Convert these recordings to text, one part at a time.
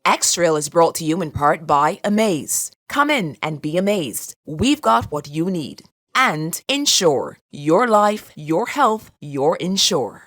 Extrail is brought to you in part by Amaze. Come in and be amazed. We've got what you need. And Insure. Your life, your health, your Insure.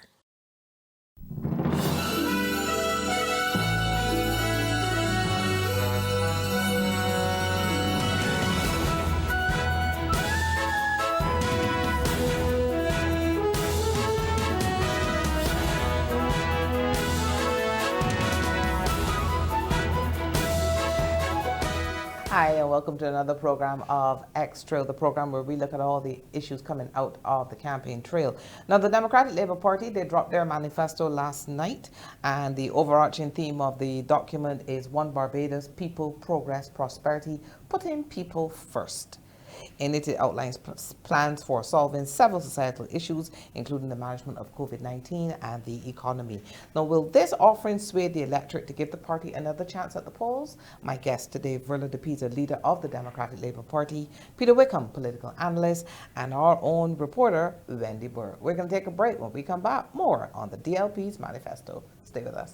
Hi, and welcome to another program of X-Trail, the program where we look at all the issues coming out of the campaign trail. Now, the Democratic Labour Party, they dropped their manifesto last night, and the overarching theme of the document is One Barbados, People, Progress, Prosperity, putting people first. In it, it outlines plans for solving several societal issues, including the management of COVID-19 and the economy. Now, will this offering sway the electorate to give the party another chance at the polls? My guest today, Verla de Peiza, leader of the Democratic Labour Party, Peter Wickham, political analyst, and our own reporter, Wendy Burke. We're going to take a break. When we come back, more on the DLP's manifesto. Stay with us.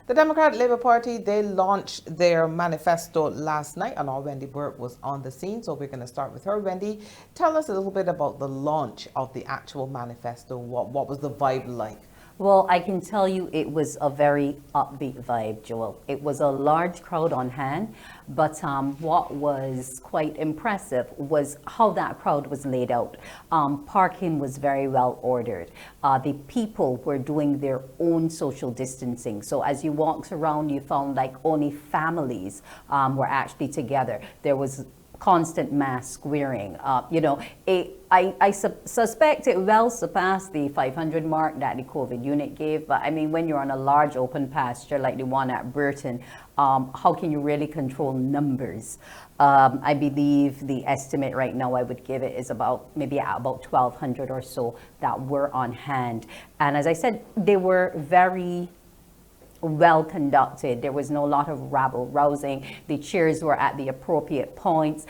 The Democratic Labour Party, they launched their manifesto last night, and our Wendy Burke was on the scene, so we're going to start with her. Wendy, tell us a little bit about the launch of the actual manifesto. What was the vibe like? Well, I can tell you it was a very upbeat vibe, Jewel. It was a large crowd on hand, but what was quite impressive was how that crowd was laid out. Parking was very well ordered. The people were doing their own social distancing. So as you walked around, you found like only families were actually together. There was constant mask wearing. I suspect it well surpassed the 500 mark that the COVID unit gave. But I mean, when you're on a large open pasture like the one at Burton, how can you really control numbers? I believe the estimate right now I would give it is maybe about 1,200 or so that were on hand. And as I said, they were very well conducted. There was no lot of rabble rousing. The cheers were at the appropriate points.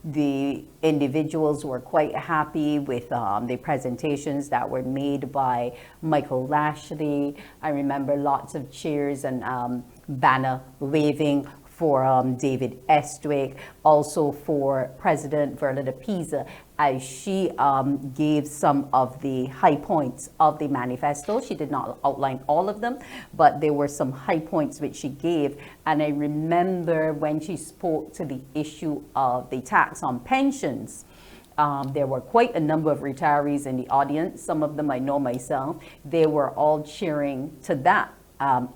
The individuals were quite happy with the presentations that were made by Michael Lashley. I remember lots of cheers and banner waving for David Estwick, also for President Verla de Peiza, as she gave some of the high points of the manifesto. She did not outline all of them, but there were some high points which she gave. And I remember when she spoke to the issue of the tax on pensions, there were quite a number of retirees in the audience. Some of them I know myself. They were all cheering to that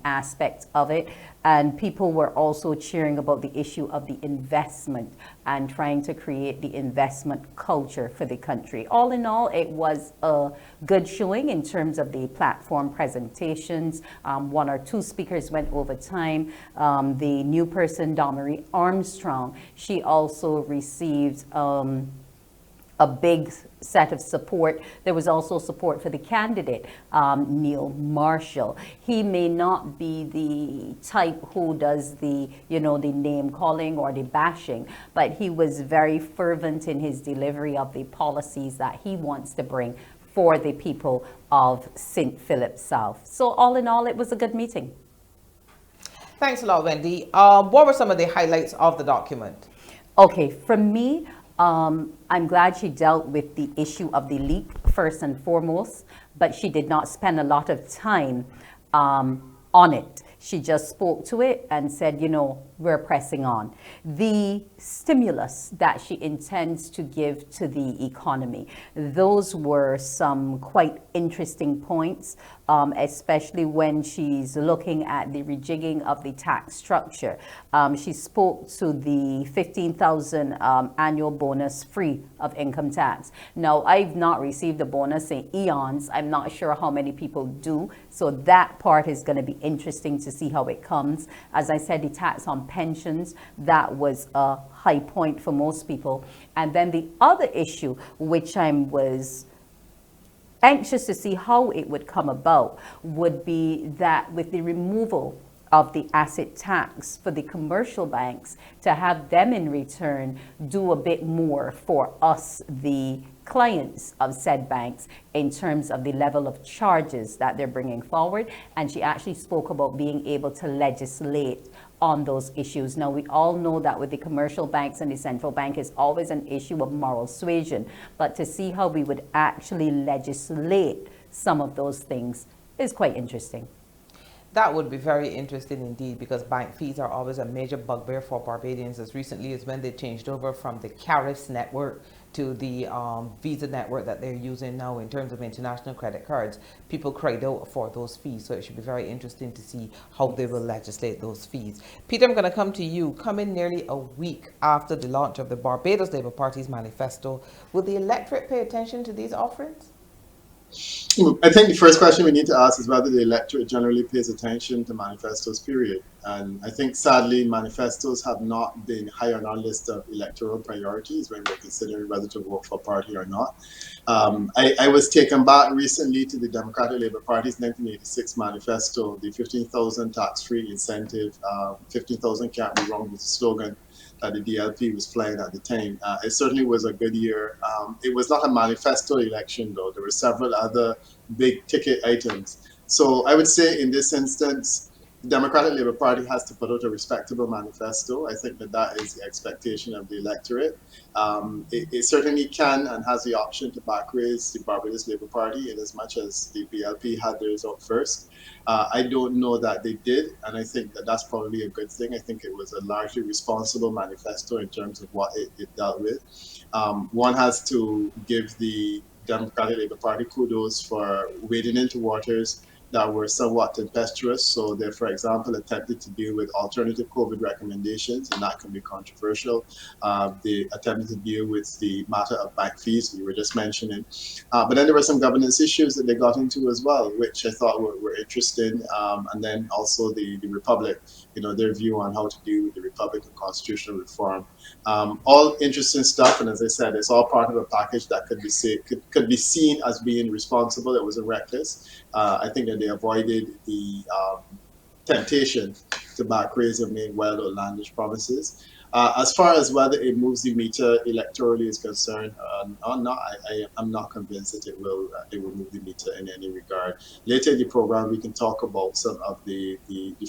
aspect of it. And people were also cheering about the issue of the investment and trying to create the investment culture for the country. All in all, it was a good showing in terms of the platform presentations. One or two speakers went over time. The new person, Damarie Armstrong, she also received a big set of support. There was also support for the candidate, Neil Marshall. He may not be the type who does the name calling or the bashing, but he was very fervent in his delivery of the policies that he wants to bring for the people of St. Philip South. So all in all, it was a good meeting. Thanks a lot, Wendy. What were some of the highlights of the document? Okay, for me, I'm glad she dealt with the issue of the leak first and foremost, but she did not spend a lot of time on it. She just spoke to it and said, we're pressing on. The stimulus that she intends to give to the economy, those were some quite interesting points, especially when she's looking at the rejigging of the tax structure. She spoke to the 15,000 annual bonus free of income tax. Now, I've not received a bonus in eons. I'm not sure how many people do. So that part is going to be interesting to see how it comes. As I said, the tax on pensions. That was a high point for most people. And then the other issue, which I was anxious to see how it would come about, would be that with the removal of the asset tax for the commercial banks, to have them in return do a bit more for us, the clients of said banks, in terms of the level of charges that they're bringing forward. And she actually spoke about being able to legislate on those issues. Now, we all know that with the commercial banks and the central bank is always an issue of moral suasion, but to see how we would actually legislate some of those things is quite interesting. That would be very interesting indeed, because bank fees are always a major bugbear for Barbadians, as recently as when they changed over from the Carif's network to the Visa network that they're using now in terms of international credit cards. People cried out for those fees, so it should be very interesting to see how they will legislate those fees. Peter, I'm going to come to you. Coming nearly a week after the launch of the Barbados Labour Party's manifesto, will the electorate pay attention to these offerings? I think the first question we need to ask is whether the electorate generally pays attention to manifestos, period. And I think, sadly, manifestos have not been high on our list of electoral priorities when we're considering whether to vote for a party or not. I was taken back recently to the Democratic Labour Party's 1986 manifesto, the 15,000 tax-free incentive. 15,000 can't be wrong with the slogan that the DLP was playing at the time. It certainly was a good year. It was not a manifesto election, though. There were several other big ticket items. So I would say in this instance, the Democratic Labour Party has to put out a respectable manifesto. I think that that is the expectation of the electorate. It certainly can and has the option to back raise the Barbados Labour Party in as much as the BLP had theirs out first. I don't know that they did, and I think that that's probably a good thing. I think it was a largely responsible manifesto in terms of what it dealt with. One has to give the Democratic Labour Party kudos for wading into waters that were somewhat tempestuous. So they, for example, attempted to deal with alternative COVID recommendations, and that can be controversial. They attempted to deal with the matter of bank fees we were just mentioning. But then there were some governance issues that they got into as well, which I thought were interesting. And then also the Republic, their view on how to deal with the Republic and constitutional reform. All interesting stuff, and as I said, it's all part of a package that could be seen as being responsible. It wasn't reckless. I think that they avoided the temptation to back raise and make wild outlandish promises. As far as whether it moves the meter electorally is concerned or not, I'm not convinced that it will move the meter in any regard. Later in the program, we can talk about some of the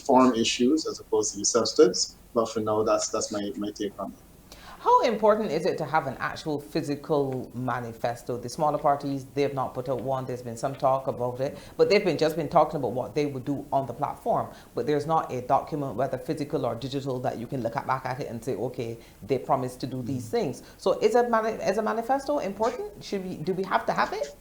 form issues as opposed to the substance. But for now, that's my take on it. How important is it to have an actual physical manifesto? The smaller parties, they've not put out one. There's been some talk about it, but they've just been talking about what they would do on the platform. But there's not a document, whether physical or digital, that you can look back at it and say, okay, they promised to do these things. So is a manifesto important? Do we have to have it?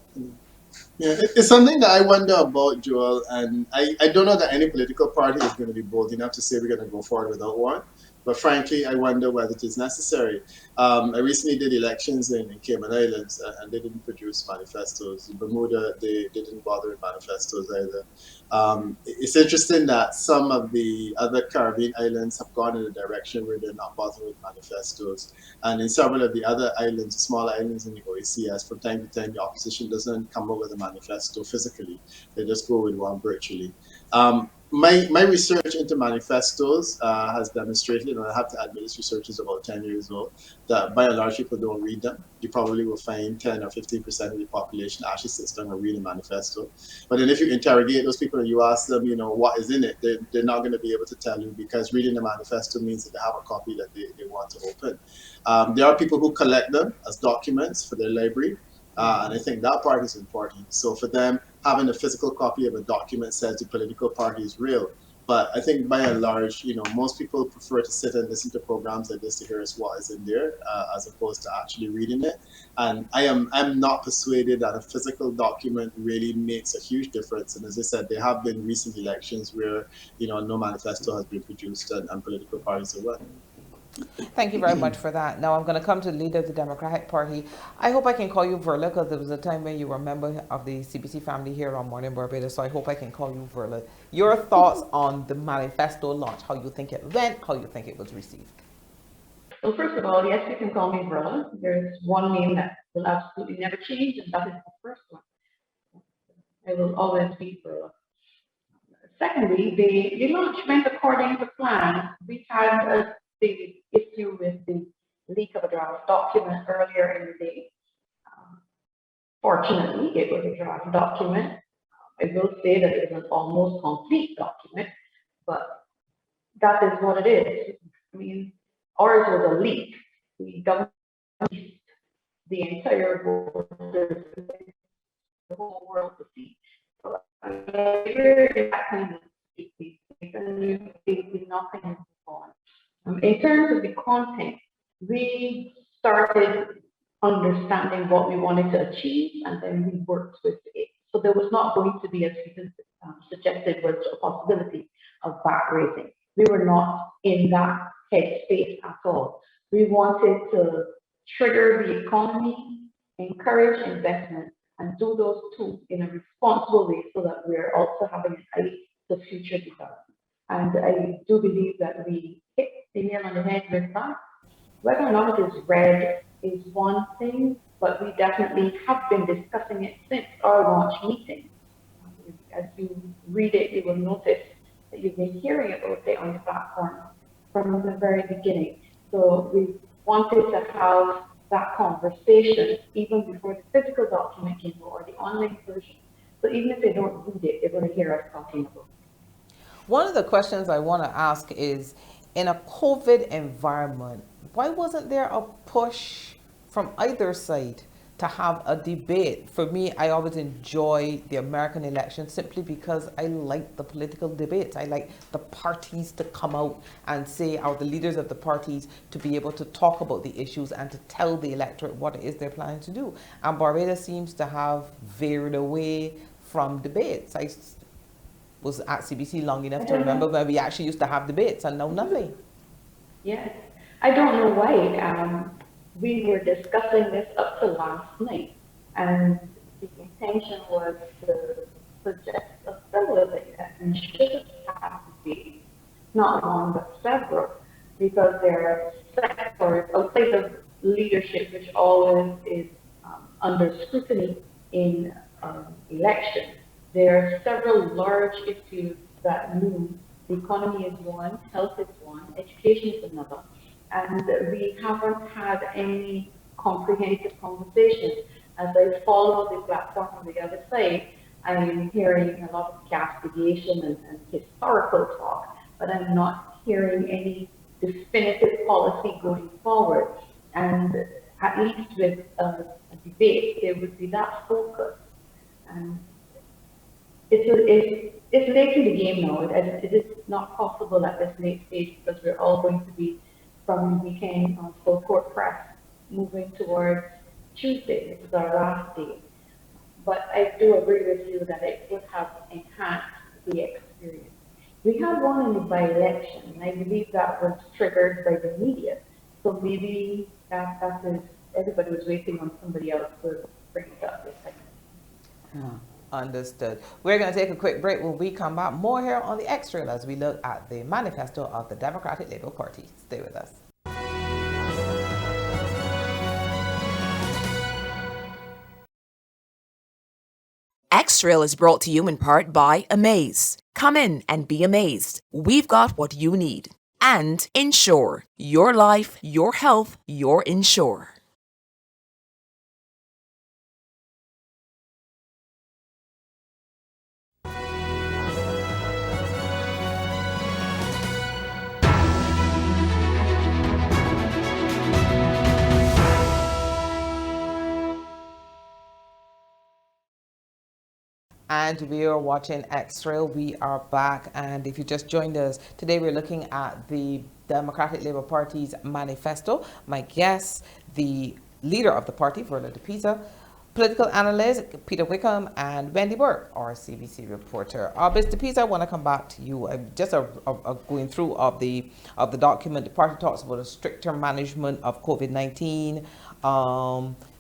Yeah, it's something that I wonder about, Jewel, and I don't know that any political party is going to be bold enough to say we're going to go forward without one. But frankly, I wonder whether it is necessary. I recently did elections in Cayman Islands, and they didn't produce manifestos. In Bermuda, they didn't bother with manifestos either. It's interesting that some of the other Caribbean islands have gone in a direction where they're not bothering with manifestos. And in several of the other islands, the smaller islands in the OACS, from time to time, the opposition doesn't come up with a manifesto physically. They just go with one virtually. My research into manifestos has demonstrated, and I have to admit this research is about 10 years old, that by and large people don't read them. You probably will find 10 or 15% of the population actually sits down and read a manifesto. But then if you interrogate those people and you ask them, what is in it, they're not going to be able to tell you, because reading a manifesto means that they have a copy that they want to open. There are people who collect them as documents for their library. And I think that part is important. So for them, having a physical copy of a document says the political party is real. But I think by and large, most people prefer to sit and listen to programs like this to hear what is in there, as opposed to actually reading it. And I'm not persuaded that a physical document really makes a huge difference. And as I said, there have been recent elections where, no manifesto has been produced and political parties are run. Thank you very much for that. Now I'm going to come to the leader of the Democratic Party. I hope I can call you Verla because there was a time when you were a member of the CBC family here on Morning Barbados, so I hope I can call you Verla. Your thoughts on the manifesto launch, how you think it went, how you think it was received. Well, first of all, yes, you can call me Verla. There's one name that will absolutely never change, and that is the first one. I will always be Verla. Secondly, the launch went according to plan. We had a big issue with the leak of a draft document earlier in the day. Fortunately, it was a draft document. I will say that it was an almost complete document, but that is what it is. I mean, ours was a leak. The government released the entire board, the whole world to see. So we're that kind of and nothing on. In terms of the content, we started understanding what we wanted to achieve, and then we worked with it. So there was not going to be, as you suggested, was a possibility of back raising. We were not in that headspace at all. We wanted to trigger the economy, encourage investment, and do those two in a responsible way so that we're also having an eye to future development. And I do believe that we hit the nail on the head with that. Whether or not it is read is one thing, but we definitely have been discussing it since our launch meeting. As you read it, you will notice that you've been hearing about it on the platform from the very beginning. So we wanted to have that conversation even before the physical document came out or the online version. So even if they don't read it, they're going to hear us talking about it. One of the questions I want to ask is, in a COVID environment, why wasn't there a push from either side to have a debate? For me, I always enjoy the American election simply because I like the political debates. I like the parties to come out and say, or the leaders of the parties to be able to talk about the issues and to tell the electorate what it is they're planning to do. And Barbados seems to have veered away from debates. I was at CBC long enough to remember when we actually used to have debates, and now nothing. Yes, I don't know why. We were discussing this up to last night, and the intention was to suggest a several things that we should have debates, not one but several, because there are sectors outside of leadership which always is under scrutiny in elections. There are several large issues that loom. The economy is one, health is one, education is another. And we haven't had any comprehensive conversations. As I follow the platform on the other side, I'm hearing a lot of castigation and historical talk, but I'm not hearing any definitive policy going forward. And at least with a debate, there would be that focus. And it's late in the game now. It is not possible at this late stage because we're all going to be from the weekend on full court press moving towards Tuesday. This is our last day. But I do agree with you that it would have enhanced the experience. We had one in the by-election, and I believe that was triggered by the media. So maybe that is, everybody was waiting on somebody else to bring it up this time. Understood. We're going to take a quick break. When we come back, more here on the Electoral as we look at the manifesto of the Democratic Labour Party. Stay with us. Electoral is brought to you in part by Amaze. Come in and be amazed. We've got what you need. And Insure. Your life, your health, your insure. And we are watching Electoral. We are back, and if you just joined us, today we're looking at the Democratic Labour Party's manifesto. My guest, the leader of the party, Verla de Peiza, political analyst Peter Wickham and Wendy Burke, our CBC reporter. Mr. Peiza, I want to come back to you. Just going through of the document, the party talks about a stricter management of COVID-19.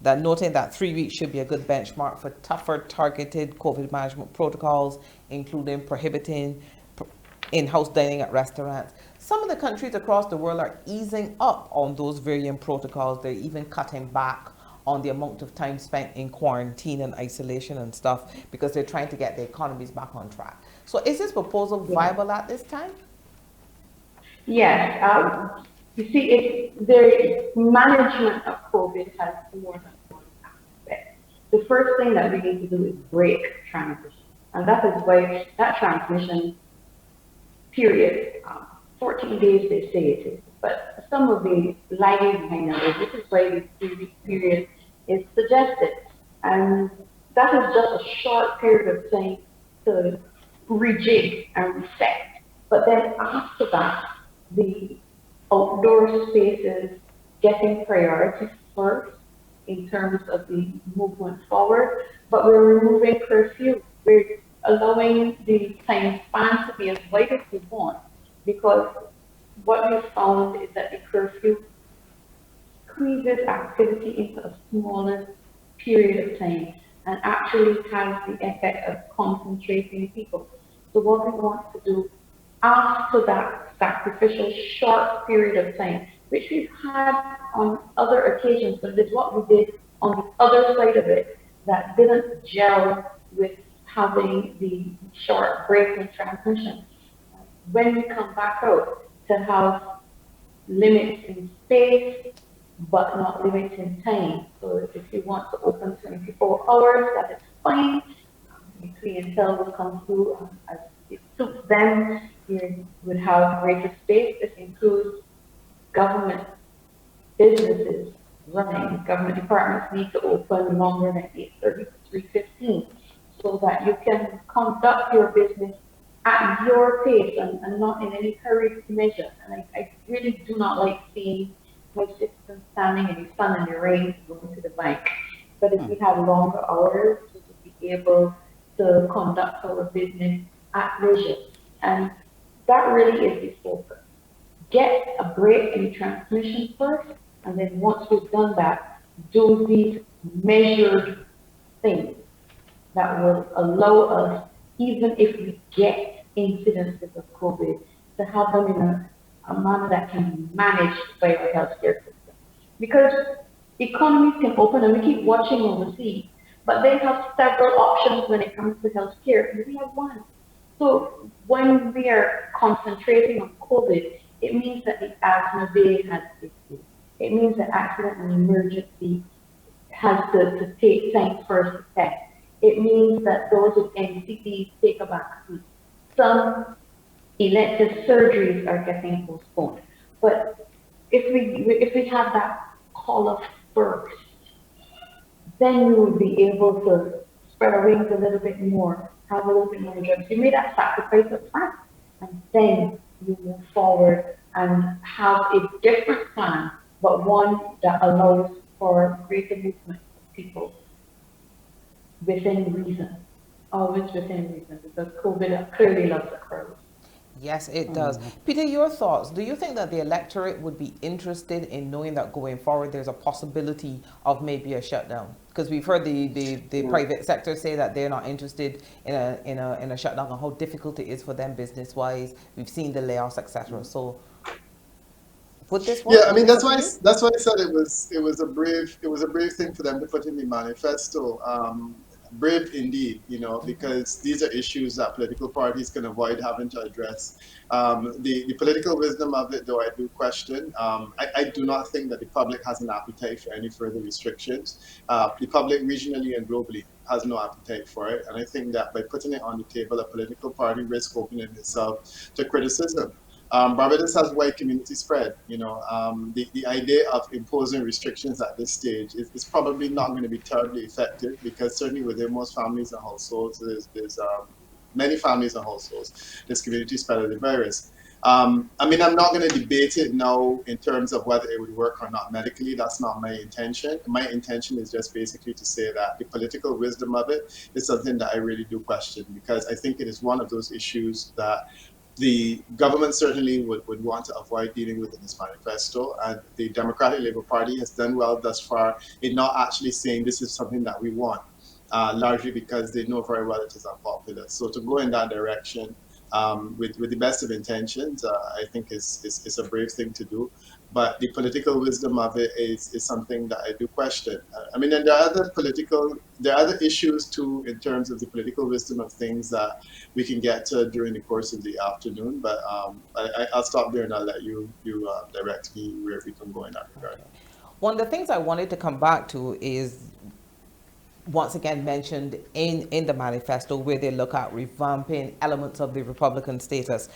That noting that 3 weeks should be a good benchmark for tougher targeted COVID management protocols, including prohibiting in-house dining at restaurants. Some of the countries across the world are easing up on those varying protocols. They're even cutting back on the amount of time spent in quarantine and isolation and stuff because they're trying to get the economies back on track. So is this proposal viable at this time? Yes. You see, the management of COVID has more than one aspect. The first thing that we need to do is break transmission. And that is why that transmission period, 14 days they say it is, but some of the lying behind numbers, this is why the 3-week period is suggested. And that is just a short period of time to rejig and reset. But then after that, the outdoor spaces getting priority first in terms of the movement forward, but we're removing curfew. We're allowing the time span to be as wide as we want, because what we found is that the curfew squeezes activity into a smaller period of time and actually has the effect of concentrating people. So what we want to do after that sacrificial short period of time, which we've had on other occasions, but it's what we did on the other side of it that didn't gel with having the short break in transmission. When we come back out, to have limits in space, but not limits in time. So if you want to open 24 hours, that is fine. The clientele will come through as it suits them. You would have greater space. This includes government businesses running. Government departments need to open longer than 8:30 to 3:15 so that you can conduct your business at your pace and not in any hurried measure. And I really do not like seeing my citizens standing in the sun and the rain going to the bank. But if we have longer hours, we will be able to conduct our business at leisure. And that really is the focus. Get a break in transmission first, and then once we've done that, do these measured things that will allow us, even if we get incidences of COVID, to have them in a manner that can be managed by our healthcare system. Because economies can open, and we keep watching overseas, but they have several options when it comes to healthcare, and we have one. So when we are concentrating on COVID, it means that the asthma bay has issues. It means that accident and emergency has to take time first to test. It means that those with NCDs take a back seat. Some elective surgeries are getting postponed. But if we have that call of first, then we will be able to spread our wings a little bit more, have a little bit more drugs. You made that sacrifice up front, and then you move forward and have a different plan, but one that allows for greater movement of people within reason, always within reason, because COVID clearly loves a crowd. Yes, it does. Peter, your thoughts. Do you think that the electorate would be interested in knowing that going forward there's a possibility of maybe a shutdown? Because we've heard the private sector say that they're not interested in a shutdown and how difficult it is for them business wise. We've seen the layoffs, etc. So would this work? Yeah, I mean that's why I said it was a brave thing for them to put in the manifesto. Brave indeed, because these are issues that political parties can avoid having to address. The political wisdom of it, though, I do question. I do not think that the public has an appetite for any further restrictions. The public regionally and globally has no appetite for it. And I think that by putting it on the table, a political party risks opening itself to criticism. Barbados has wide community spread. The idea of imposing restrictions at this stage is probably not going to be terribly effective, because certainly within most families and households, there's many families and households, there's community spread of the virus. I mean, I'm not going to debate it now in terms of whether it would work or not medically. That's not my intention. My intention is just basically to say that the political wisdom of it is something that I really do question, because I think it is one of those issues that the government certainly would want to avoid dealing with in this manifesto. And the Democratic Labour Party has done well thus far in not actually saying this is something that we want, largely because they know very well it is unpopular. So to go in that direction, with the best of intentions, I think is a brave thing to do. But the political wisdom of it is something that I do question. I mean, and there are other issues too in terms of the political wisdom of things that we can get to during the course of the afternoon. But I'll stop there and I'll let you direct me where we can go in that regard. One of the things I wanted to come back to is once again mentioned in the manifesto, where they look at revamping elements of the Republican status,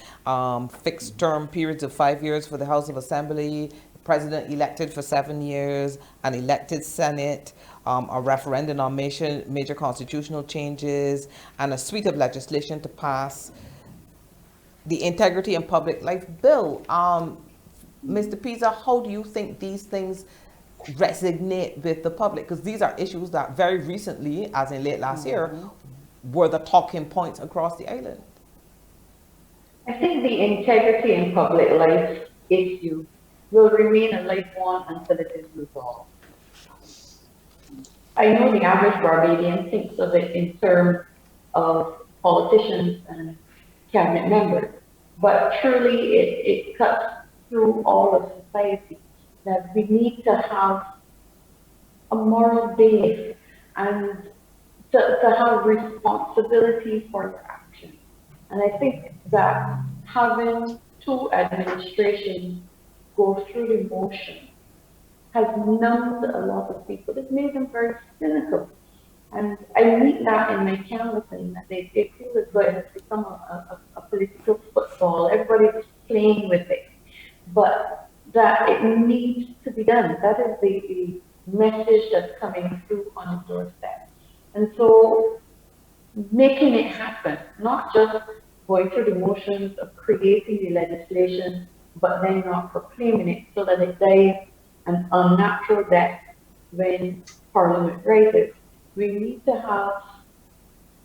fixed term periods of 5 years for the House of Assembly, president elected for 7 years, an elected Senate, a referendum on major constitutional changes, and a suite of legislation to pass the Integrity and Public Life Bill. Mr. Peiza, how do you think these things resonate with the public? Because these are issues that very recently, as in late last year, were the talking points across the island. I think the integrity and public life issue will remain a lifelong until it is resolved. I know the average Barbadian thinks of it in terms of politicians and cabinet members, but truly it cuts through all of society, that we need to have a moral base and to have responsibility for your actions. And I think that having two administrations go through the motion has numbed a lot of people. It's made them very cynical. And I meet that in my canvassing, that they feel as though it has become a political football. Everybody's playing with it. But that it needs to be done. That is the message that's coming through on the doorstep. And so making it happen, not just going through the motions of creating the legislation, but then not proclaiming it so that it dies an unnatural death when Parliament rises. We need to have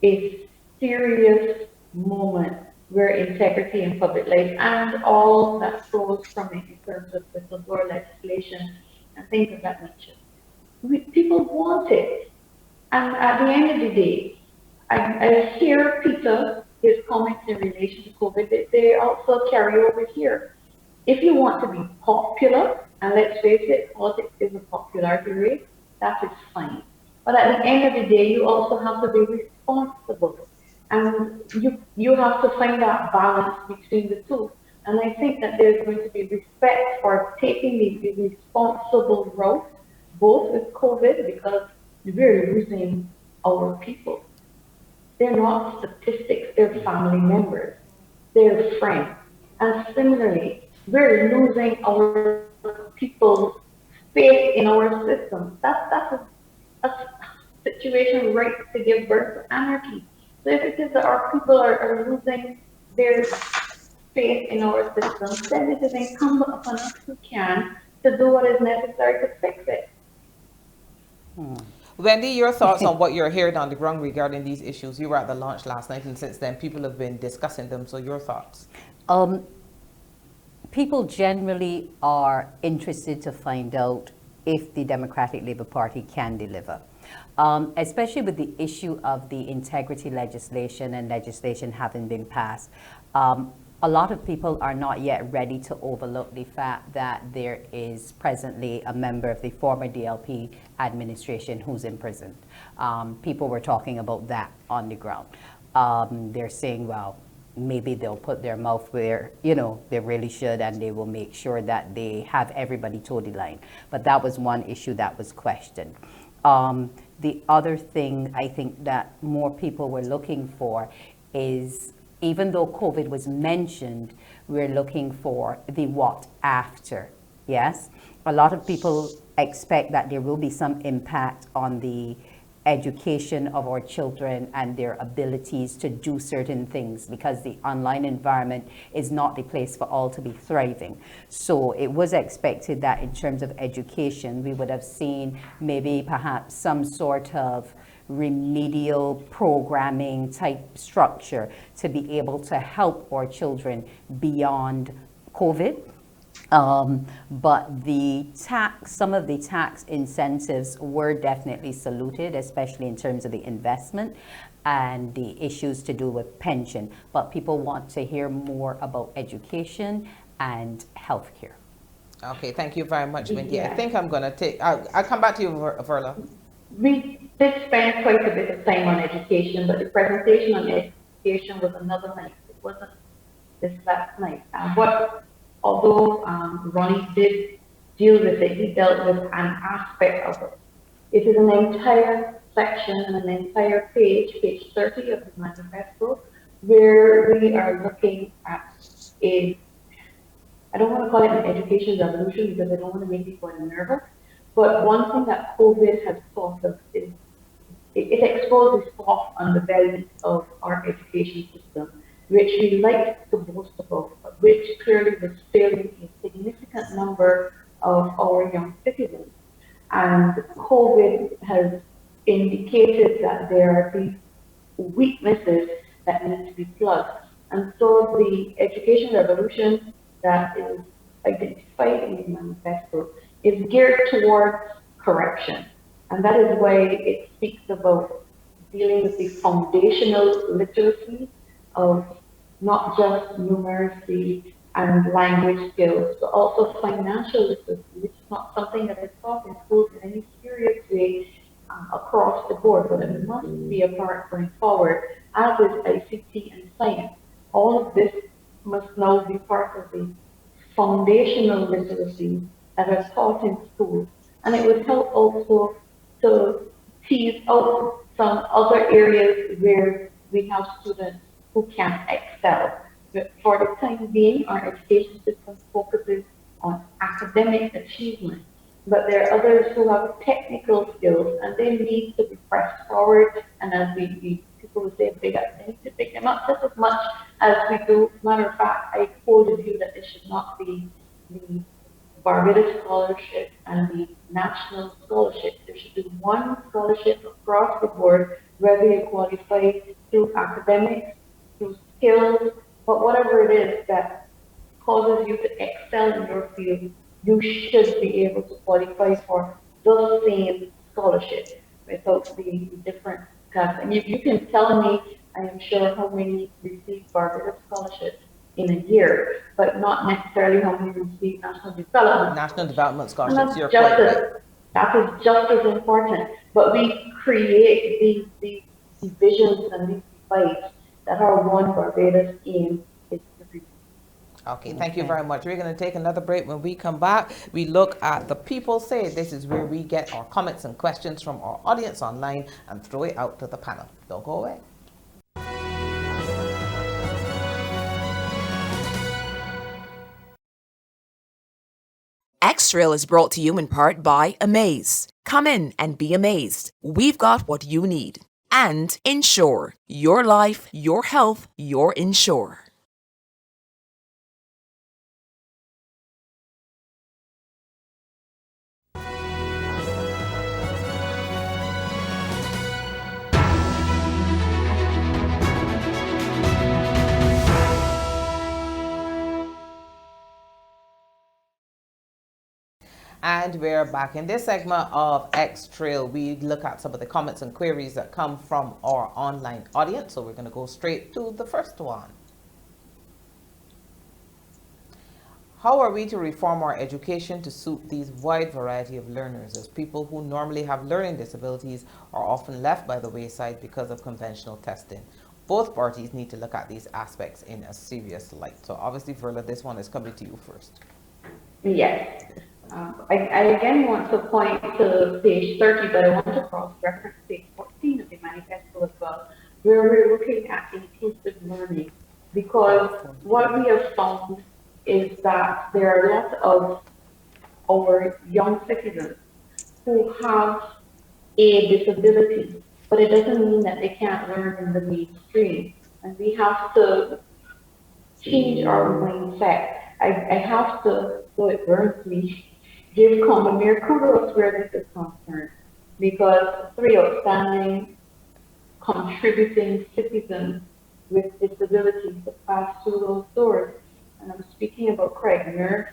a serious moment where integrity and public life and all that flows from it in terms of whistleblower legislation and things of that nature. People want it. And at the end of the day, I hear Peter, his comments in relation to COVID, they also carry over here. If you want to be popular, and let's face it, politics is a popularity race, that is fine. But at the end of the day, you also have to be responsible. And you have to find that balance between the two. And I think that there's going to be respect for taking the responsible route, both with COVID, because we're losing our people. They're not statistics, they're family members, they're friends. And similarly, we're losing our people's faith in our system. That's a situation ripe to give birth to anarchy. So if it is that our people are losing their faith in our system, then it is incumbent upon us who can to do what is necessary to fix it. Wendy, your thoughts on what you're hearing on the ground regarding these issues? You were at the launch last night, and since then people have been discussing them. So your thoughts? People generally are interested to find out if the Democratic Labour Party can deliver. Especially with the issue of the integrity legislation and legislation having been passed. A lot of people are not yet ready to overlook the fact that there is presently a member of the former DLP administration who's imprisoned. People were talking about that on the ground. They're saying, well, maybe they'll put their mouth where, they really should, and they will make sure that they have everybody toe the line. But that was one issue that was questioned. The other thing I think that more people were looking for is, even though COVID was mentioned, we're looking for the what after. Yes, a lot of people expect that there will be some impact on the education of our children and their abilities to do certain things, because the online environment is not the place for all to be thriving. So it was expected that in terms of education, we would have seen maybe perhaps some sort of remedial programming type structure to be able to help our children beyond COVID. But some of the tax incentives were definitely saluted, especially in terms of the investment and the issues to do with pension. But people want to hear more about education and healthcare. Okay, thank you very much, Wendy. Yeah. I think I'm going to take, I'll come back to you, Verla. We did spend quite a bit of time on education, but the presentation on education was another night. It wasn't this last night. Although Ronnie did deal with it, he dealt with an aspect of it. It is an entire section and an entire page 30 of the manifesto, where we are looking at I don't want to call it an education revolution because I don't want to make people nervous, but one thing that COVID has taught us is it exposed the soft underbelly of our education system, which we like to boast about, but which clearly was failing a significant number of our young citizens. And COVID has indicated that there are these weaknesses that need to be plugged. And so the education revolution that is identified in the manifesto is geared towards correction. And that is why it speaks about dealing with the foundational literacy of not just numeracy and language skills, but also financial literacy, which is not something that is taught in schools in any serious way across the board, but it must be a part going forward, as is ICT and science. All of this must now be part of the foundational literacy that are taught in schools. And it would help also to tease out some other areas where we have students who can excel. But for the time being, our education system focuses on academic achievement. But there are others who have technical skills and they need to be pressed forward. And as people would say, they need to pick them up just as much as we do. Matter of fact, I hold the view that it should not be the Barbados scholarship and the national scholarship. There should be one scholarship across the board, whether you qualify through academics, through skills, but whatever it is that causes you to excel in your field, you should be able to qualify for the same scholarship without the different class. And you can tell me, I am sure, how many receive Barbados scholarships in a year, but not necessarily how many receive national development. National development scholarships, you're quite right. That is just as important. But we create these divisions and these divides that our one Barbados aim is to reach. Okay, thank you very much. We're going to take another break. When we come back, we look at the people say. This is where we get our comments and questions from our audience online and throw it out to the panel. Don't go away. Extrail is brought to you in part by Amaze. Come in and be amazed. We've got what you need. And Insure. Your life, your health, your insure. And we're back in this segment of X-Trail. We look at some of the comments and queries that come from our online audience. So we're going to go straight to the first one. How are we to reform our education to suit these wide variety of learners, as people who normally have learning disabilities are often left by the wayside because of conventional testing? Both parties need to look at these aspects in a serious light. So obviously, Verla, this one is coming to you first. Yes. I again want to point to page 30, but I want to cross-reference page 14 of the manifesto as well, where we're looking at inclusive learning. Because what we have found is that there are a lot of our young citizens who have a disability, but it doesn't mean that they can't learn in the mainstream. And we have to change our mindset. I have to, though it burns me, give Commonwealth kudos where this is concerned, because three outstanding contributing citizens with disabilities have passed through those doors. And I'm speaking about Craig Nurse,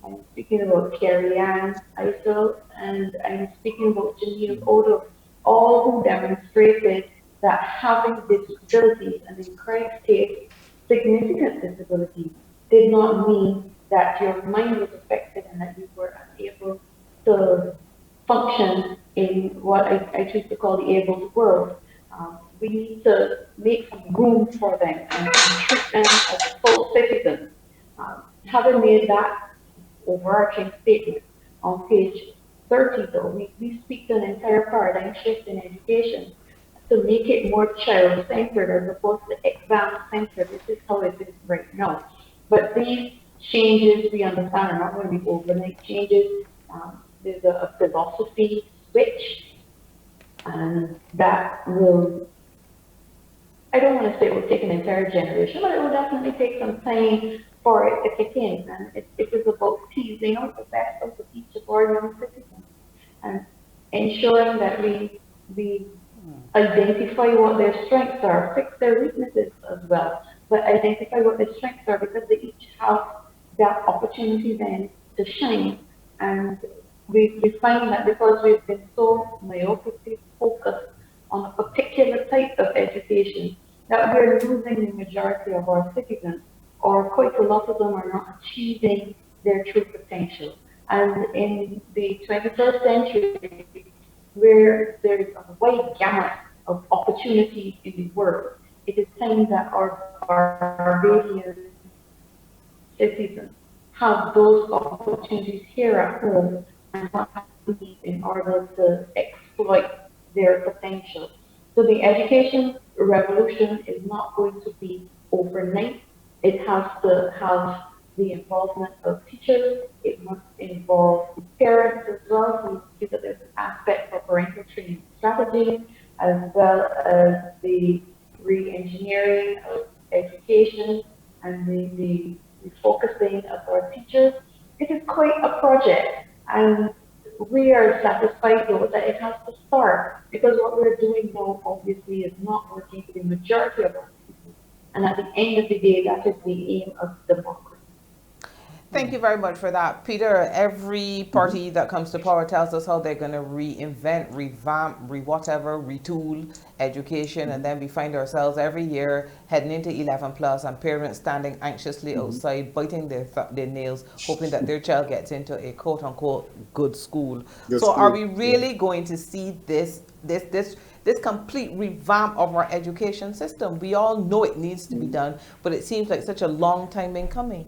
I'm speaking about Carrie Ann Isel, and I'm speaking about Janine Odo, all who demonstrated that having disabilities, and in Craig's case, significant disabilities, did not mean that your mind was affected and that you were unable to function in what I choose to call the able world. We need to make some room for them and treat them as full citizens. Having made that overarching statement on page 30, though, we speak to an entire paradigm shift in education to make it more child-centered as opposed to exam-centered. This is how it is right now. But these changes, we understand, are not going to be overnight changes. There's a philosophy switch, and that will, I don't want to say it will take an entire generation, but it will definitely take some time for it to kick in. And it is about teasing out the best of each of our young citizens and ensuring that we identify what their strengths are, fix their weaknesses as well, but identify what their strengths are because they each have that opportunity then to shine. And we find that because we've been so myopically focused on a particular type of education, that we're losing the majority of our citizens, or quite a lot of them are not achieving their true potential. And in the 21st century, where there is a wide gamut of opportunities in the world, it is time that our Barbadian citizens have those opportunities here at home and not have to leave in order to exploit their potential. So the education revolution is not going to be overnight. It has to have the involvement of teachers. It must involve parents as well. So we see that there's an aspect for parental training strategy, as well as the re-engineering of education and the refocusing of our teachers. It is quite a project, and we are satisfied though that it has to start because what we're doing now obviously is not working for the majority of our people. And at the end of the day, that is the aim of democracy. Thank you very much for that, Peter. Every party that comes to power tells us how they're going to reinvent, revamp, whatever, retool education, and then we find ourselves every year heading into 11 plus, and parents standing anxiously outside, biting their nails, hoping that their child gets into a quote unquote good school. So, are we really going to see this complete revamp of our education system? We all know it needs to be done, but it seems like such a long time in coming.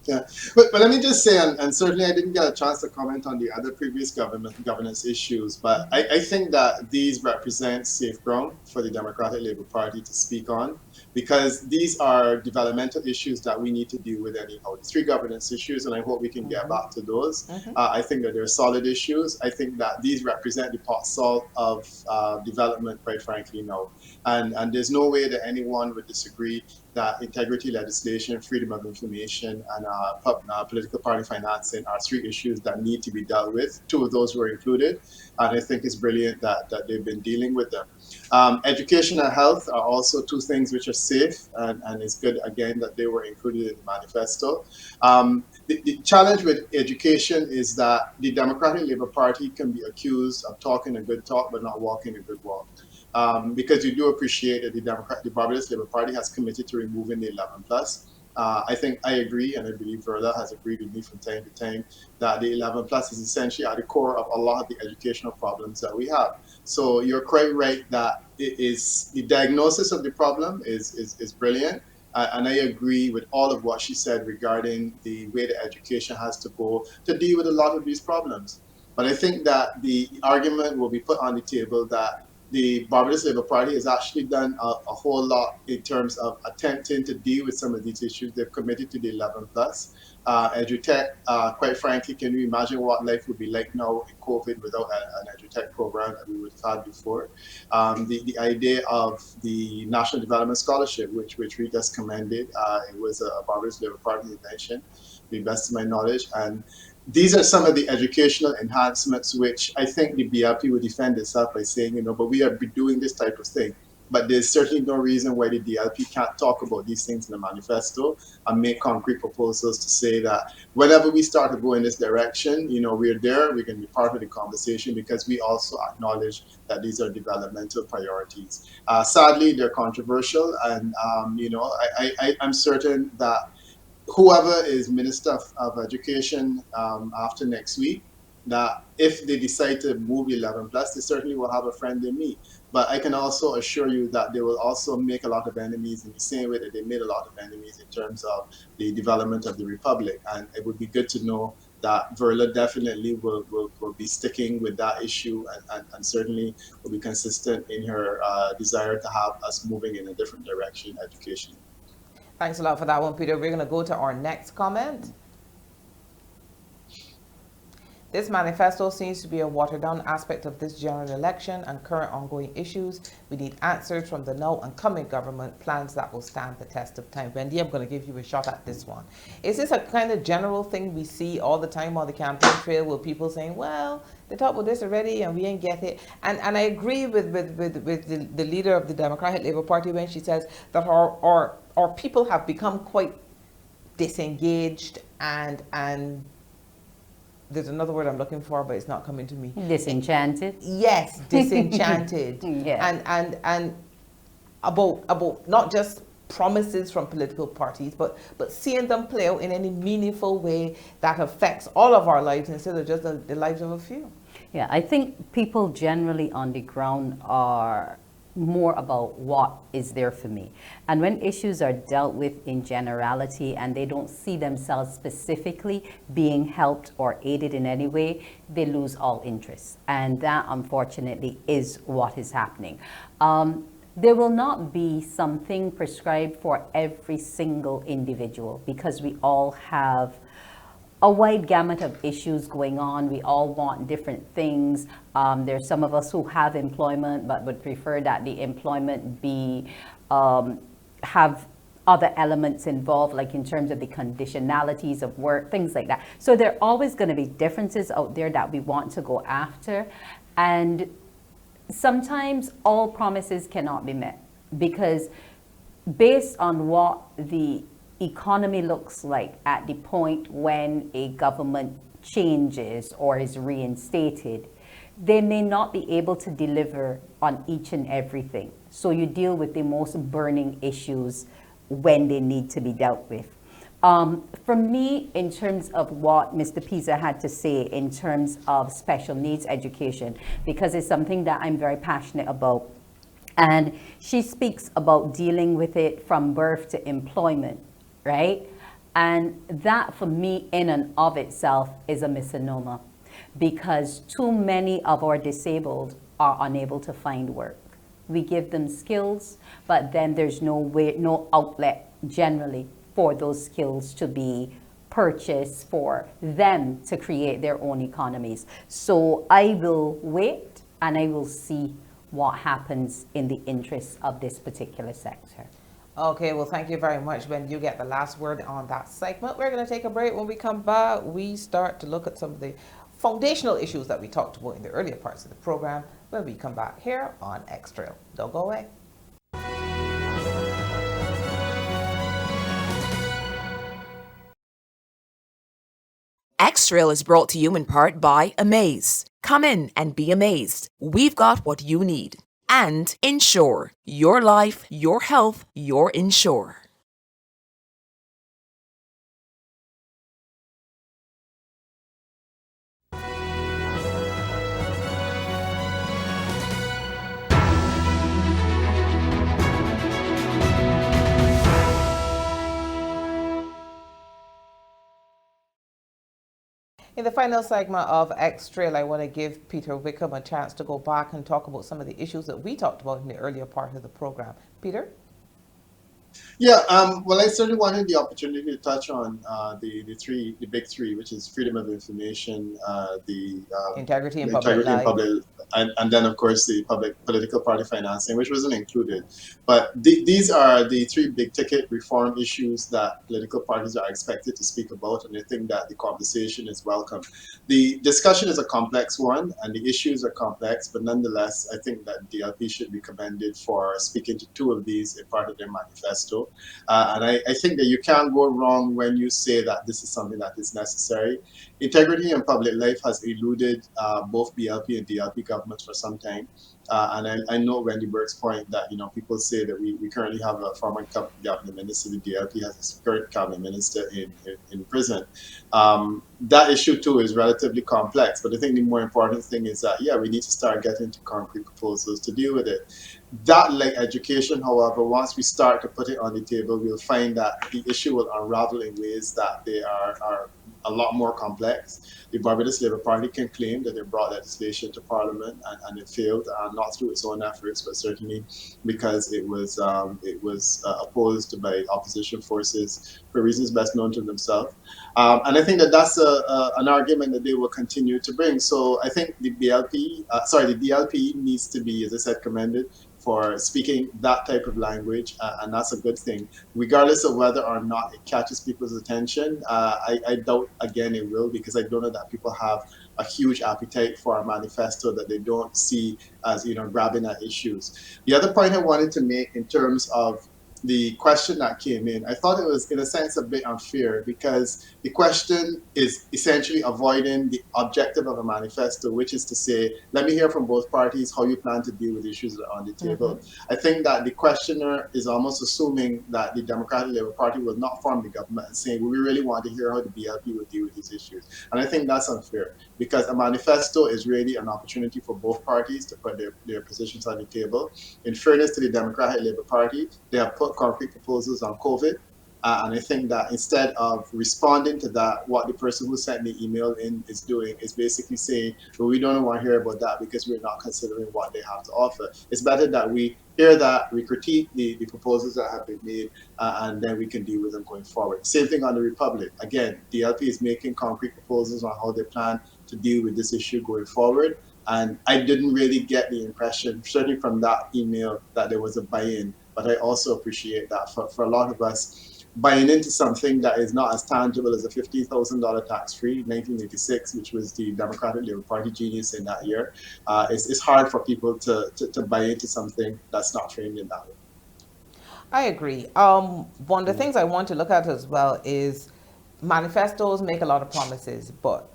Yeah, but let me just say, and certainly I didn't get a chance to comment on the other previous governance issues, but I think that these represent safe ground for the Democratic Labour Party to speak on, because these are developmental issues that we need to deal with anyhow. The three governance issues, and I hope we can get back to those. I think that they're solid issues. I think that these represent the pot salt of development, quite frankly, now. And there's no way that anyone would disagree that integrity legislation, freedom of information, and political party financing are three issues that need to be dealt with. Two of those were included, and I think it's brilliant that they've been dealing with them. Education and health are also two things which are safe, and it's good, again, that they were included in the manifesto. The challenge with education is that the Democratic Labour Party can be accused of talking a good talk but not walking a good walk. Because you do appreciate that the Barbados Labour Party has committed to removing the 11 plus. I think I agree, and I believe Verla has agreed with me from time to time, that the 11 plus is essentially at the core of a lot of the educational problems that we have. So you're quite right that it is the diagnosis of the problem is brilliant. And I agree with all of what she said regarding the way that education has to go to deal with a lot of these problems. But I think that the argument will be put on the table that the Barbados Labour Party has actually done a whole lot in terms of attempting to deal with some of these issues. They've committed to the 11 plus. EduTech, quite frankly, can you imagine what life would be like now in COVID without an EduTech program that we would have had before? The idea of the National Development Scholarship, which we just commended, it was a Barbados Labour Party invention, to the best of my knowledge. And these are some of the educational enhancements which I think the BLP would defend itself by saying, but we are doing this type of thing. But there's certainly no reason why the DLP can't talk about these things in the manifesto and make concrete proposals to say that whenever we start to go in this direction, we're there, we can be part of the conversation because we also acknowledge that these are developmental priorities. Sadly, they're controversial, and I'm certain that whoever is Minister of Education after next week, that if they decide to move 11+, they certainly will have a friend in me. But I can also assure you that they will also make a lot of enemies in the same way that they made a lot of enemies in terms of the development of the Republic. And it would be good to know that Verla definitely will be sticking with that issue and certainly will be consistent in her desire to have us moving in a different direction educationally. Thanks a lot for that one, Peter. We're going to go to our next comment. This manifesto seems to be a watered-down aspect of this general election and current ongoing issues. We need answers from the now and coming government, plans that will stand the test of time. Wendy, I'm going to give you a shot at this one. Is this a kind of general thing we see all the time on the campaign trail with people saying, well, they talked about this already and we ain't get it? And I agree with the leader of the Democratic Labour Party when she says that our people have become quite disengaged and there's another word I'm looking for, but it's not coming to me. Disenchanted? Yes, disenchanted. Yeah. And about not just promises from political parties, but seeing them play out in any meaningful way that affects all of our lives instead of just the lives of a few. Yeah, I think people generally on the ground are more about what is there for me. And when issues are dealt with in generality and they don't see themselves specifically being helped or aided in any way, they lose all interest. And that, unfortunately, is what is happening. There will not be something prescribed for every single individual because we all have a wide gamut of issues going on. We all want different things. There's some of us who have employment but would prefer that the employment be have other elements involved, like in terms of the conditionalities of work, things like that. So there are always going to be differences out there that we want to go after. And sometimes all promises cannot be met because based on what the economy looks like at the point when a government changes or is reinstated, they may not be able to deliver on each and everything. So you deal with the most burning issues when they need to be dealt with. For me, in terms of what Mr. Peiza had to say in terms of special needs education, because it's something that I'm very passionate about, and she speaks about dealing with it from birth to employment, right? And that for me in and of itself is a misnomer because too many of our disabled are unable to find work. We give them skills, but then there's no outlet generally for those skills to be purchased for them to create their own economies. So I will wait and I will see what happens in the interests of this particular sector. Okay, well, thank you very much, Ben. You get the last word on that segment. We're going to take a break. When we come back, we start to look at some of the foundational issues that we talked about in the earlier parts of the program when we come back here on Electoral. Don't go away. Electoral is brought to you in part by Amaze. Come in and be amazed. We've got what you need. And Insure. Your life, your health, your insure. In the final segment of Electoral, I want to give Peter Wickham a chance to go back and talk about some of the issues that we talked about in the earlier part of the program. Peter? Yeah, well, I certainly wanted the opportunity to touch on the big three, which is freedom of information, Integrity in the public integrity in life. public, and then of course the public political party financing, which wasn't included. But these are the three big ticket reform issues that political parties are expected to speak about, and I think that the conversation is welcome. The discussion is a complex one, and the issues are complex, but nonetheless, I think that DLP should be commended for speaking to two of these in part of their manifesto. And I think that you can't go wrong when you say that this is something that is necessary. Integrity in public life has eluded both BLP and DLP governments for some time. And I know Wendy Burke's point that, people say that we currently have a former cabinet minister, the DLP has a current cabinet minister in prison. That issue too is relatively complex, but I think the more important thing is that, yeah, we need to start getting to concrete proposals to deal with it. That, like education, however, once we start to put it on the table, we'll find that the issue will unravel in ways that they are a lot more complex. The Barbados Labour Party can claim that they brought legislation to Parliament and it failed, not through its own efforts, but certainly because it was opposed by opposition forces for reasons best known to themselves. And I think that that's an argument that they will continue to bring. So I think the the DLP needs to be, as I said, commended for speaking that type of language, and that's a good thing, regardless of whether or not it catches people's attention. I doubt, again, it will, because I don't know that people have a huge appetite for a manifesto that they don't see as grabbing at issues. The other point I wanted to make in terms of the question that came in, I thought it was, in a sense, a bit unfair, because the question is essentially avoiding the objective of a manifesto, which is to say, let me hear from both parties how you plan to deal with issues that are on the table. I think that the questioner is almost assuming that the Democratic Labour Party will not form the government and saying, well, we really want to hear how the BLP will deal with these issues. And I think that's unfair, because a manifesto is really an opportunity for both parties to put their positions on the table. In fairness to the Democratic Labour Party, they have put concrete proposals on COVID. And I think that instead of responding to that, what the person who sent the email in is doing is basically saying, well, we don't want to hear about that because we're not considering what they have to offer. It's better that we hear that, we critique the proposals that have been made, and then we can deal with them going forward. Same thing on the Republic. Again, DLP is making concrete proposals on how they plan to deal with this issue going forward. And I didn't really get the impression, certainly from that email, that there was a buy-in. But I also appreciate that for a lot of us, buying into something that is not as tangible as a $50,000 tax-free 1986, which was the Democratic Labour Party genius in that year, it's hard for people to buy into something that's not framed in that way. I agree. One of the things I want to look at as well is manifestos make a lot of promises, but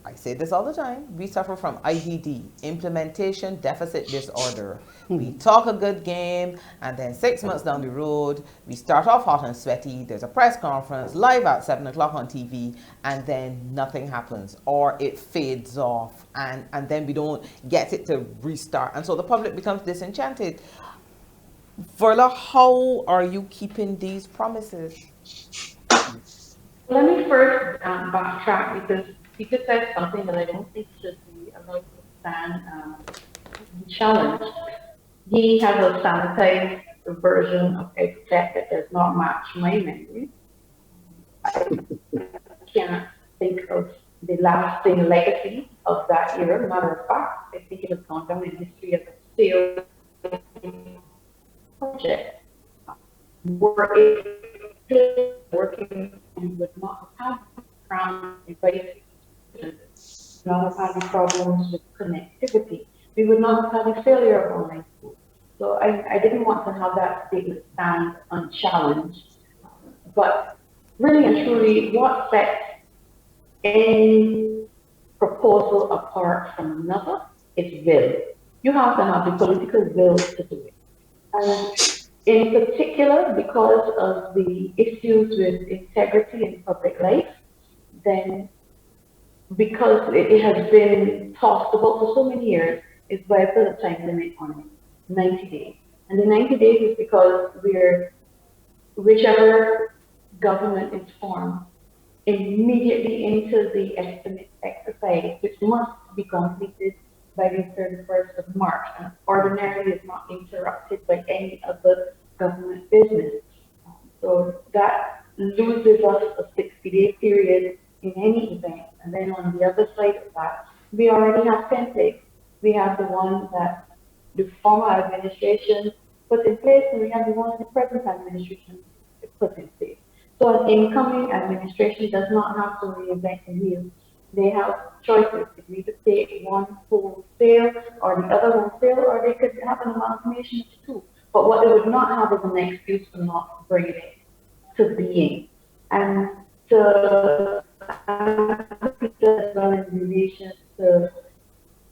I say this all the time, we suffer from IDD, implementation deficit disorder. We talk a good game, and then 6 months down the road, we start off hot and sweaty, there's a press conference live at 7 o'clock on TV, and then nothing happens, or it fades off, and then we don't get it to restart. And so the public becomes disenchanted. Verla, how are you keeping these promises? Let me first backtrack, because Peter said something that I don't think should be allowed to stand challenged. He has a sanitized version of Exec that does not match my memory. I can't think of the lasting legacy of that era. Matter of fact, I think it has gone down in history as a failed project. Were it working, and would not have had crown advice, not have had any problems with connectivity. We would not have had a failure of online school. So I didn't want to have that statement stand unchallenged. But really and truly, what sets any proposal apart from another is will. You have to have the political will to do it. And in particular, because of the issues with integrity in public life, then because it has been talked about for so many years, is why I put a time limit on it, 90 days. And the 90 days is because whichever government is formed, immediately into the estimate exercise, which must be completed by the 31st of March, and ordinarily is not interrupted by any other government business. So that loses us a 60-day period in any event. And then on the other side of that, we already have templates. We have the one that the former administration put in place, and we have the one the present administration put in place. So an incoming administration does not have to reinvent the wheel. They have choices. They can either take one wholesale or the other wholesale, or they could have an amalgamation of the two. But what they would not have is an excuse for not bringing it to being. And to as well in relation to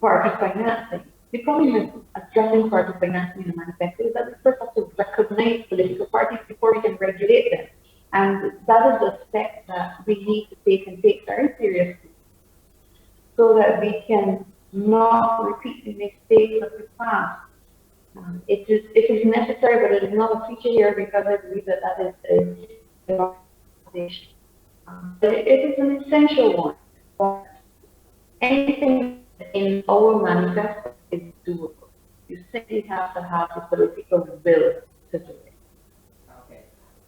party financing. The problem with addressing party financing in the manifesto is that we first have to recognize political parties before we can regulate them. And that is a step that we need to take and take very seriously so that we can not repeat the mistakes of the past. It is necessary, but it is not a feature here because I believe that that is a organization. It is an essential one. But anything in our manifesto is doable. You simply have to have the political will to do it.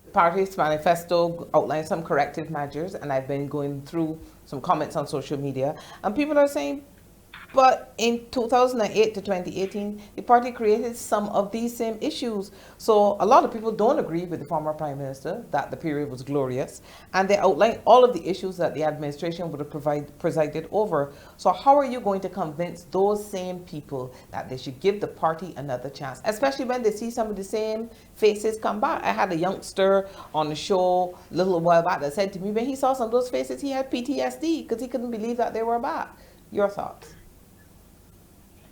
The party's manifesto outlines some corrective measures, and I've been going through some comments on social media, and people are saying, but in 2008 to 2018, the party created some of these same issues. So a lot of people don't agree with the former Prime Minister that the period was glorious, and they outline all of the issues that the administration would have presided over. So how are you going to convince those same people that they should give the party another chance, especially when they see some of the same faces come back? I had a youngster on the show a little while back that said to me when he saw some of those faces, he had PTSD because he couldn't believe that they were back. Your thoughts?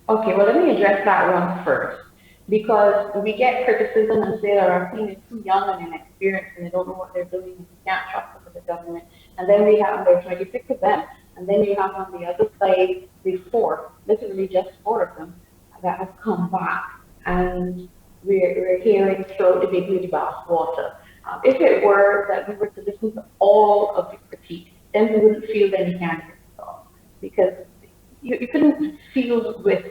Okay, well, let me address that one first, because we get criticism and say that our team is too young and inexperienced and they don't know what they're doing and we can't trust them with the government. And then we have, there's 26 of them, and then you have on the other side the four, literally just four of them, that have come back. And we're hearing throw the baby with the bathwater. If it were that we were to listen to all of the critiques, then we wouldn't field any candidates at all, because you couldn't field with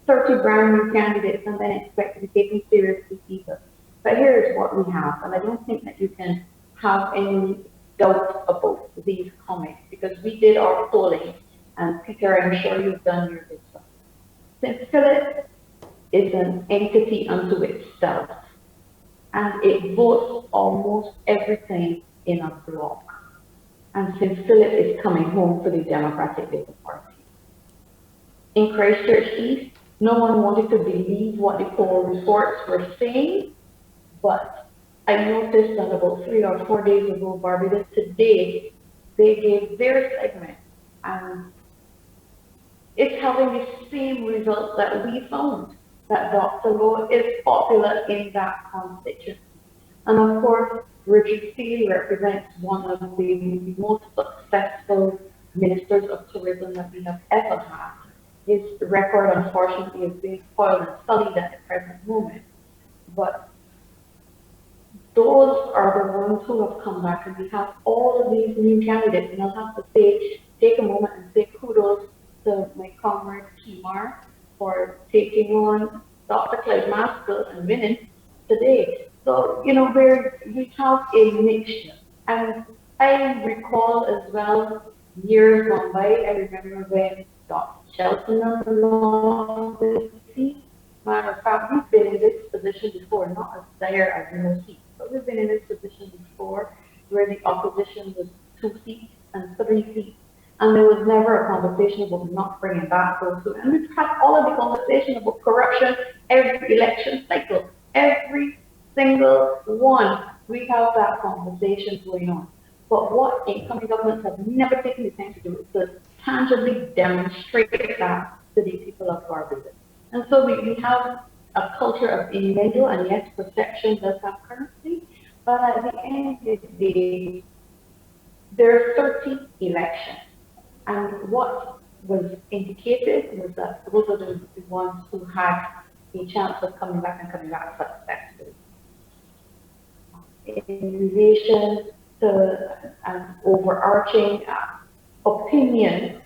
30 brand new candidates and then expect to be taken seriously either. But here is what we have, and I don't think that you can have any doubt about these comments, because we did our polling, and Peter, I'm sure you've done your research. St. Philip is an entity unto itself, and it votes almost everything in a block. And St. Philip is coming home for the Democratic Labour Party. In Christchurch East, no one wanted to believe what the poll reports were saying, but I noticed that about 3 or 4 days ago, Barbados Today, they gave their segment, and it's having the same results that we found, that Dr. Lowe is popular in that constituency. And of course, Richard Seeley represents one of the most successful ministers of tourism that we have ever had. His record, unfortunately, is being spoiled and sullied at the present moment. But those are the ones who have come back, and we have all of these new candidates. And I'll have to say, take a moment and say kudos to my comrade Kimar for taking on Dr. Clyde Maskell and winning today. So, you know, we have a mixture. And I recall as well, years gone by, I remember when Dr. Cheltenham belonged to the seat. Matter of fact, we've been in this position before, not as dire as no seats, but we've been in this position before where the opposition was 2 seats and 3 seats. And there was never a conversation about not bringing back those two. And we've had all of the conversation about corruption every election cycle. Every single one, we have that conversation going on. But what incoming governments have never taken the time to do is to tangibly demonstrate that to the people of Barbados. And so we have a culture of innuendo, and yes, perception does have currency, but at the end of the day, there are 30 elections. And what was indicated was that those are the ones who had a chance of coming back and coming back successfully. In relation to an overarching opinion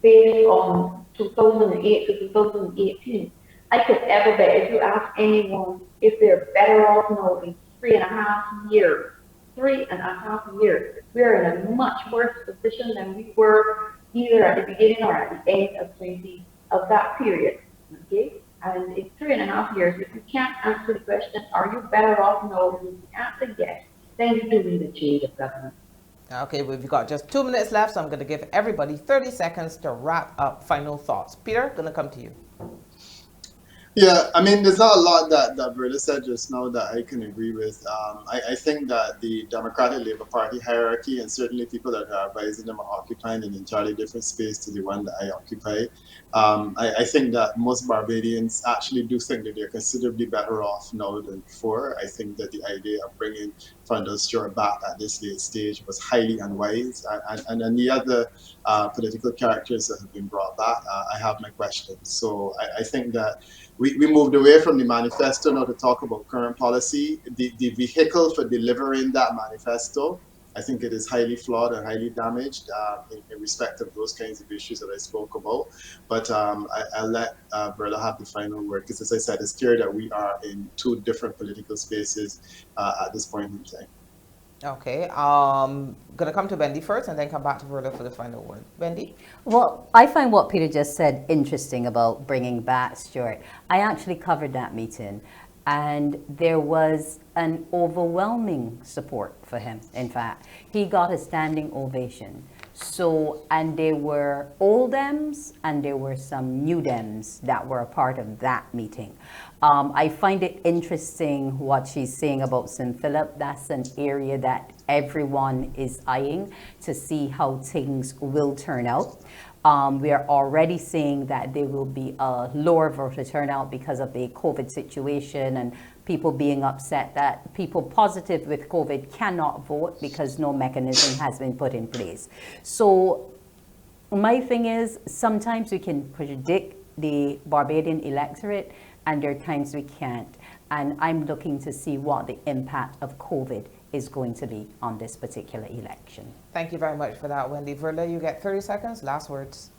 based on 2008 to 2018, I could ever bet, if you ask anyone if they're better off now in 3.5 years. 3.5 years. We are in a much worse position than we were either at the beginning or at the end of that period. Okay? And in 3.5 years, if you can't answer the question, are you better off? No, if you answer yes, then you do need a change of government. Okay, we've got just 2 minutes left, so I'm going to give everybody 30 seconds to wrap up final thoughts. Peter, going to come to you. Yeah, I mean, there's not a lot that Verla said just now that I can agree with. I think that the Democratic Labour Party hierarchy, and certainly people that are advising them, are occupying an entirely different space to the one that I occupy. I think that most Barbadians actually do think that they're considerably better off now than before. I think that the idea of bringing Funders Stewart back at this late stage was highly unwise. And the other political characters that have been brought back, I have my questions. So I think that we moved away from the manifesto now to talk about current policy. The vehicle for delivering that manifesto, I think it is highly flawed and highly damaged in respect of those kinds of issues that I spoke about. But I'll let Verla have the final word, because as I said, it's clear that we are in two different political spaces at this point in time. Okay, gonna come to Wendy first and then come back to Verla for the final word. Wendy? Well, I find what Peter just said interesting about bringing back Stewart. I actually covered that meeting, and there was an overwhelming support for him. In fact, he got a standing ovation. So, and there were old Dems and there were some new Dems that were a part of that meeting. I find it interesting what she's saying about St. Philip. That's an area that everyone is eyeing to see how things will turn out. We are already seeing that there will be a lower voter turnout because of the COVID situation and people being upset that people positive with COVID cannot vote because no mechanism has been put in place. So my thing is, sometimes we can predict the Barbadian electorate and there are times we can't. And I'm looking to see what the impact of COVID is going to be on this particular election. Thank you very much for that, Wendy. Verla, you get 30 seconds. Last words.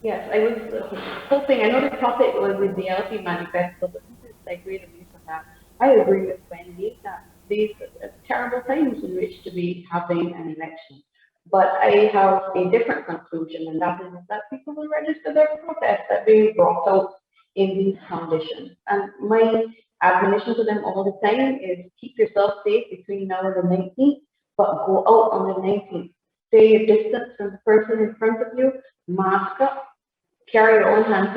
Yes, I was hoping, I know the topic was the DLP Manifesto, but this is like really based on that. I agree with Wendy that these are terrible times in which to be having an election. But I have a different conclusion, and that is that people will register their protest that being brought out in these conditions. And my admonition to them all the time is keep yourself safe between now and the 19th, but go out on the 19th. Stay a distance from the person in front of you, mask up, carry your own hand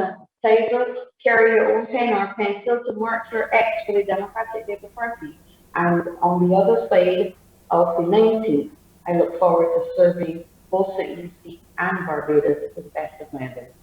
sanitizer, carry your own pen or pencil to mark your X for the Democratic Labour Party. And on the other side of the 19th, I look forward to serving both the EC and Barbados to the best of my ability.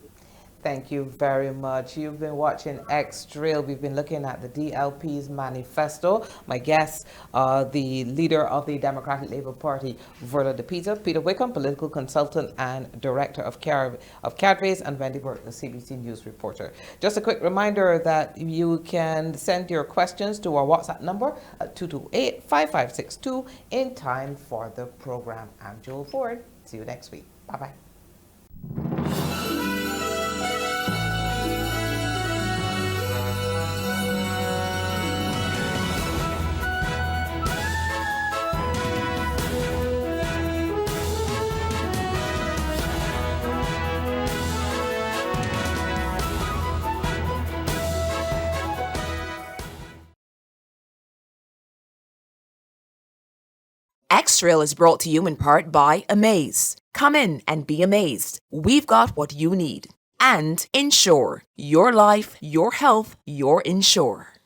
Thank you very much. You've been watching X-Trail. We've been looking at the DLP's manifesto. My guests, the leader of the Democratic Labour Party, Verla de Peiza, Peter Wickham, political consultant and director of Cadres, and Wendy Burke, the CBC News reporter. Just a quick reminder that you can send your questions to our WhatsApp number at 228-5562 in time for the program. I'm Jewel Forde. See you next week. Bye-bye. X-Trail is brought to you in part by Amaze. Come in and be amazed. We've got what you need. And Insure. Your life, your health, your insure.